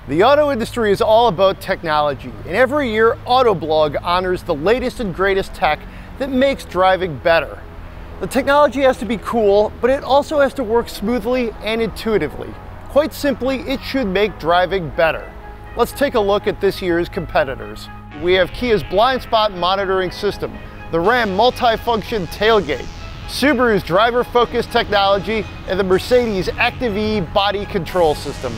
The auto industry is all about technology, and every year Autoblog honors the latest and greatest tech that makes driving better. The technology has to be cool, but it also has to work smoothly and intuitively. Quite simply, it should make driving better. Let's take a look at this year's competitors. We have Kia's Blindspot monitoring system, the Ram MultiFunction Tailgate, Subaru's driver-focused technology, and the Mercedes Active-E body control system.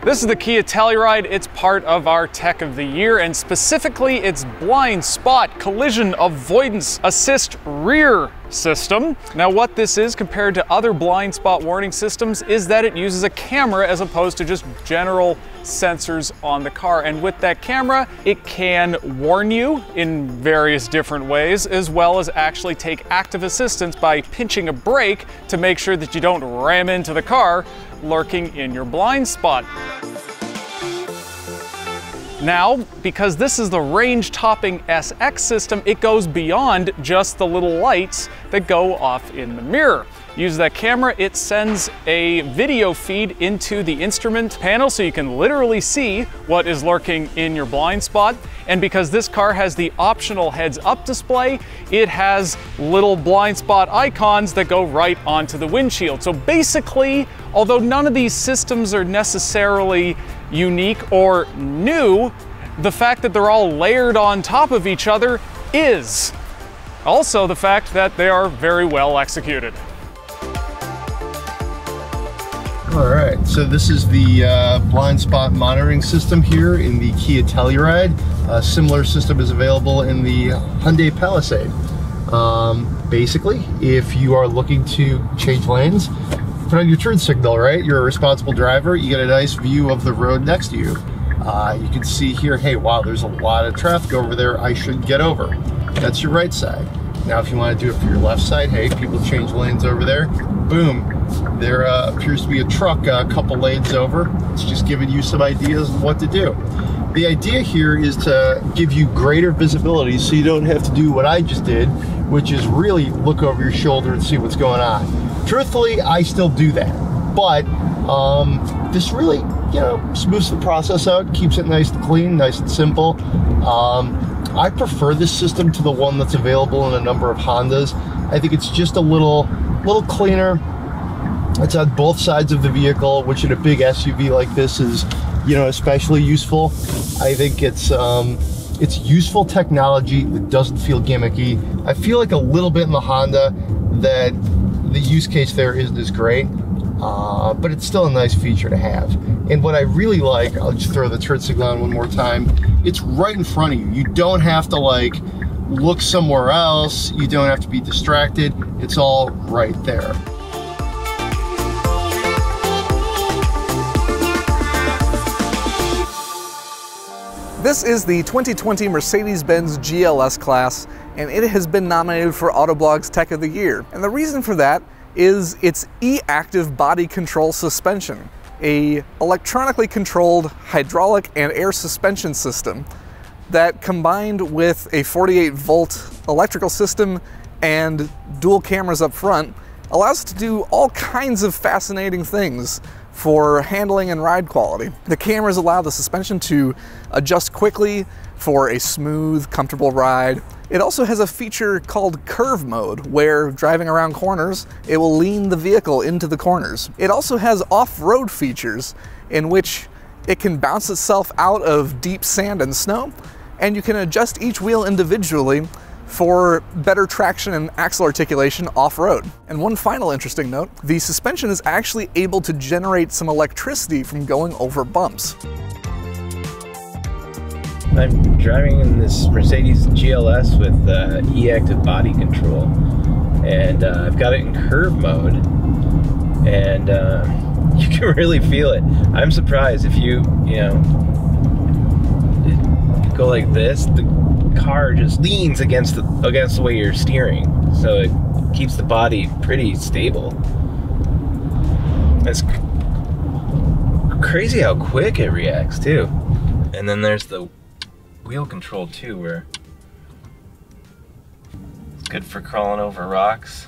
This is the Kia Telluride. It's part of our Tech of the Year, and specifically its Blind Spot Collision Avoidance Assist Rear system. Now what this is compared to other blind spot warning systems is that it uses a camera as opposed to just general sensors on the car. And with that camera, it can warn you in various different ways, as well as actually take active assistance by pinching a brake to make sure that you don't ram into the car lurking in your blind spot. Now, because this is the range-topping SX system, it goes beyond just the little lights that go off in the mirror. Use that camera, it sends a video feed into the instrument panel so you can literally see what is lurking in your blind spot. And because this car has the optional heads-up display, it has little blind spot icons that go right onto the windshield. So basically, although none of these systems are necessarily unique or new, the fact that they're all layered on top of each other is. Also the fact that they are very well executed. All right, so this is the blind spot monitoring system here in the Kia Telluride. A similar system is available in the Hyundai Palisade. Basically, if you are looking to change lanes, put on your turn signal, right? You're a responsible driver, you get a nice view of the road next to you. You can see here, hey, wow, there's a lot of traffic over there, I should get over. That's your right side. Now, if you want to do it for your left side, hey, people change lanes over there, boom. There appears to be a truck a couple lanes over. It's just giving you some ideas of what to do. The idea here is to give you greater visibility so you don't have to do what I just did, which is really look over your shoulder and see what's going on. Truthfully, I still do that, but this really, you know, smooths the process out, keeps it nice and clean, nice and simple. I prefer this system to the one that's available in a number of Hondas. I think it's just a little cleaner. It's on both sides of the vehicle, which in a big SUV like this is, you know, especially useful. I think it's useful technology that doesn't feel gimmicky. I feel like a little bit in the Honda that the use case there isn't as great, but it's still a nice feature to have. And what I really like, I'll just throw the turn signal on one more time, it's right in front of you. You don't have to like look somewhere else. You don't have to be distracted. It's all right there. This is the 2020 Mercedes-Benz GLS class, and it has been nominated for Autoblog's Tech of the Year. And the reason for that is its e-active body control suspension, a electronically controlled hydraulic and air suspension system that, combined with a 48-volt electrical system and dual cameras up front, allows us to do all kinds of fascinating things for handling and ride quality. The cameras allow the suspension to adjust quickly for a smooth, comfortable ride. It also has a feature called curve mode, where driving around corners, it will lean the vehicle into the corners. It also has off-road features in which it can bounce itself out of deep sand and snow, and you can adjust each wheel individually for better traction and axle articulation off-road. And one final interesting note, the suspension is actually able to generate some electricity from going over bumps. I'm driving in this Mercedes GLS with e-active body control, and I've got it in curve mode, and you can really feel it. I'm surprised if you go like this, the car just leans against the way you're steering. so it keeps the body pretty stable. It's crazy how quick it reacts too. And then there's the wheel control too, where it's good for crawling over rocks.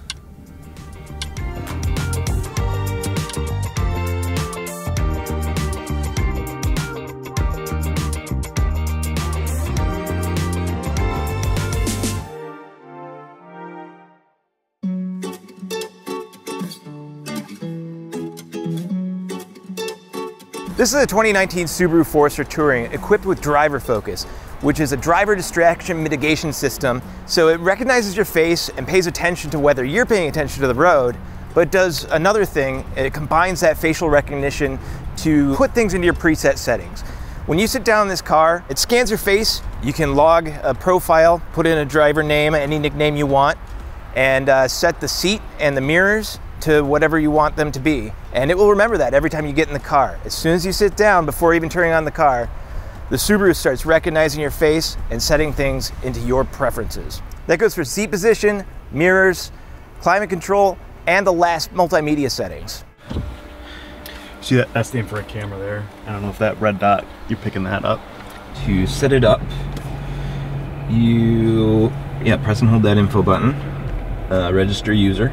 This is a 2019 Subaru Forester Touring equipped with driver focus, which is a driver distraction mitigation system. So it recognizes your face and pays attention to whether you're paying attention to the road, but does another thing. It combines that facial recognition to put things into your preset settings. When you sit down in this car, it scans your face. You can log a profile, put in a driver name, any nickname you want, and set the seat and the mirrors to whatever you want them to be. And it will remember that every time you get in the car. As soon as you sit down, before even turning on the car, the Subaru starts recognizing your face and setting things into your preferences. That goes for seat position, mirrors, climate control, and the last multimedia settings. See that? That's the infrared camera there. I don't know if that red dot, you're picking that up. To set it up, you press and hold that info button, register user.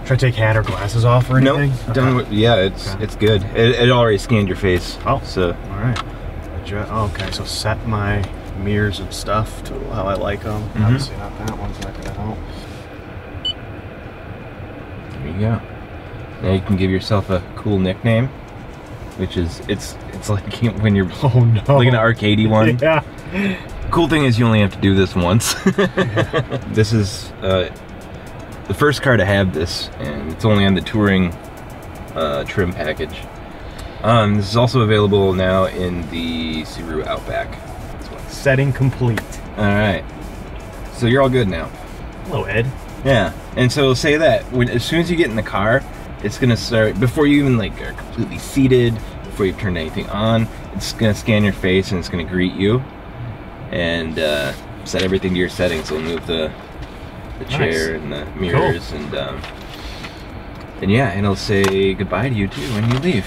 Should I take hat or glasses off or anything? No, it's good. It already scanned your face. Oh, so all right. Okay, so set my mirrors and stuff to how I like them. Obviously not that one's not gonna help. There you go. Now you can give yourself a cool nickname, which is it's like when you're like an arcadey one. Yeah. Cool thing is you only have to do this once. This is the first car to have this, and it's only on the touring trim package. This is also available now in the Subaru Outback. Setting complete. All right, so you're all good now. Hello, Ed. Yeah, and so say that as soon as you get in the car, it's gonna start, before you even like are completely seated, before you've turned anything on, it's gonna scan your face and it's gonna greet you and set everything to your settings. It'll move the chair and the mirrors. Cool. And yeah, and it'll say goodbye to you too when you leave.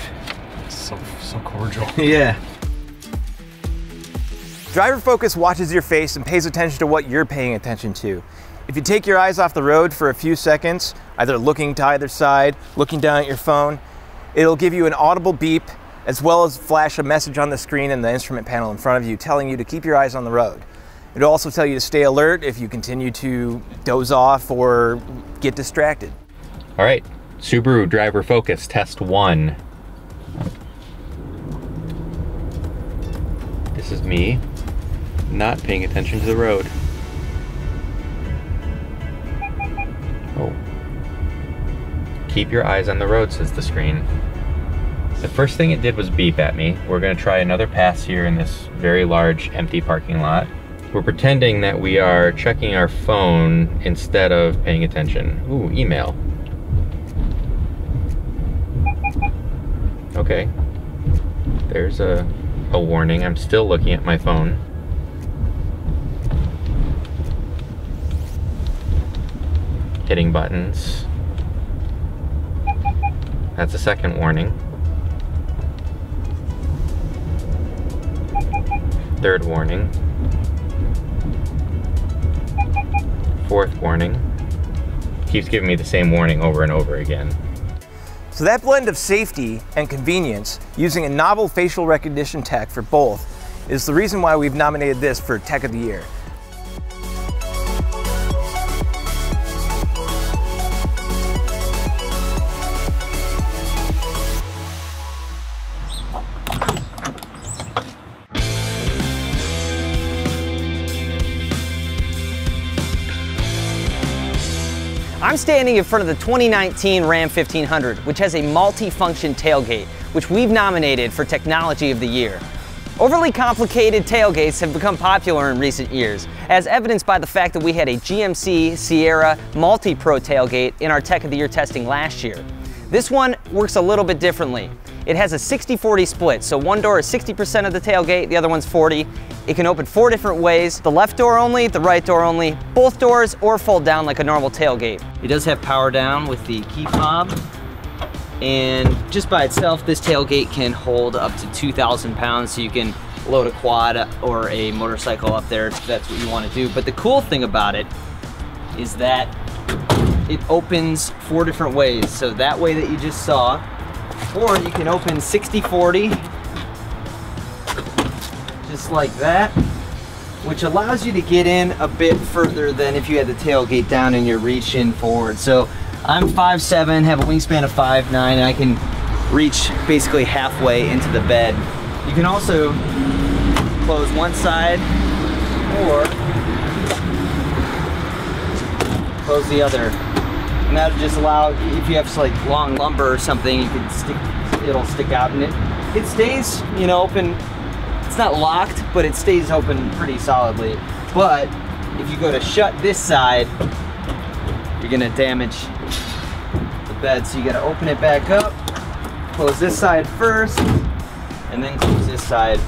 So cordial. Yeah. Driver focus watches your face and pays attention to what you're paying attention to. If you take your eyes off the road for a few seconds, either looking to either side, looking down at your phone, it'll give you an audible beep, as well as flash a message on the screen and the instrument panel in front of you telling you to keep your eyes on the road. It'll also tell you to stay alert if you continue to doze off or get distracted. All right, Subaru driver focus, test 1. This is me not paying attention to the road. Oh. Keep your eyes on the road, says the screen. The first thing it did was beep at me. We're gonna try another pass here in this very large empty parking lot. We're pretending that we are checking our phone instead of paying attention. Ooh, email. Okay. There's a warning. I'm still looking at my phone. Hitting buttons. That's a second warning. Third warning. Fourth warning. Keeps giving me the same warning over and over again. So that blend of safety and convenience, using a novel facial recognition tech for both, is the reason why we've nominated this for Tech of the Year. I'm standing in front of the 2019 Ram 1500, which has a multi-function tailgate, which we've nominated for Technology of the Year. Overly complicated tailgates have become popular in recent years, as evidenced by the fact that we had a GMC Sierra Multi-Pro tailgate in our Tech of the Year testing last year. This one works a little bit differently. It has a 60-40 split, so one door is 60% of the tailgate, the other one's 40. It can open 4 different ways, the left door only, the right door only, both doors, or fold down like a normal tailgate. It does have power down with the key fob, and just by itself, this tailgate can hold up to 2,000 pounds, so you can load a quad or a motorcycle up there if that's what you want to do. But the cool thing about it is that it opens 4 different ways. So that way that you just saw, or you can open 60-40, just like that, which allows you to get in a bit further than if you had the tailgate down and you're reaching forward. So I'm 5'7", have a wingspan of 5'9", and I can reach basically halfway into the bed. You can also close one side or close the other. And that'll just allow, if you have like long lumber or something, you can stick, it'll stick out, and it stays, you know, open. It's not locked, but it stays open pretty solidly. But if you go to shut this side, you're gonna damage the bed. So you gotta open it back up, close this side first, and then close this side.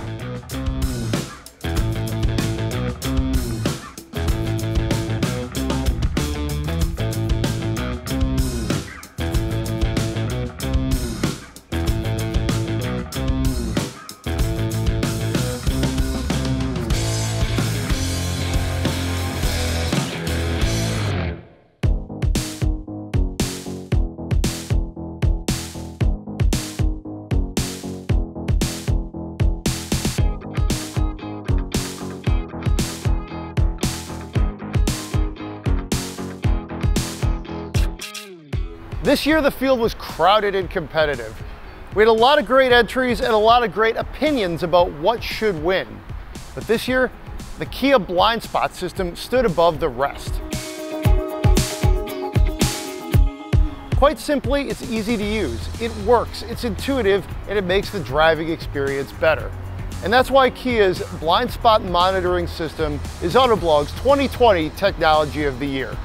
This year the field was crowded and competitive. We had a lot of great entries and a lot of great opinions about what should win. But this year, the Kia Blindspot system stood above the rest. Quite simply, it's easy to use. It works, it's intuitive, and it makes the driving experience better. And that's why Kia's Blindspot monitoring system is Autoblog's 2020 Technology of the Year.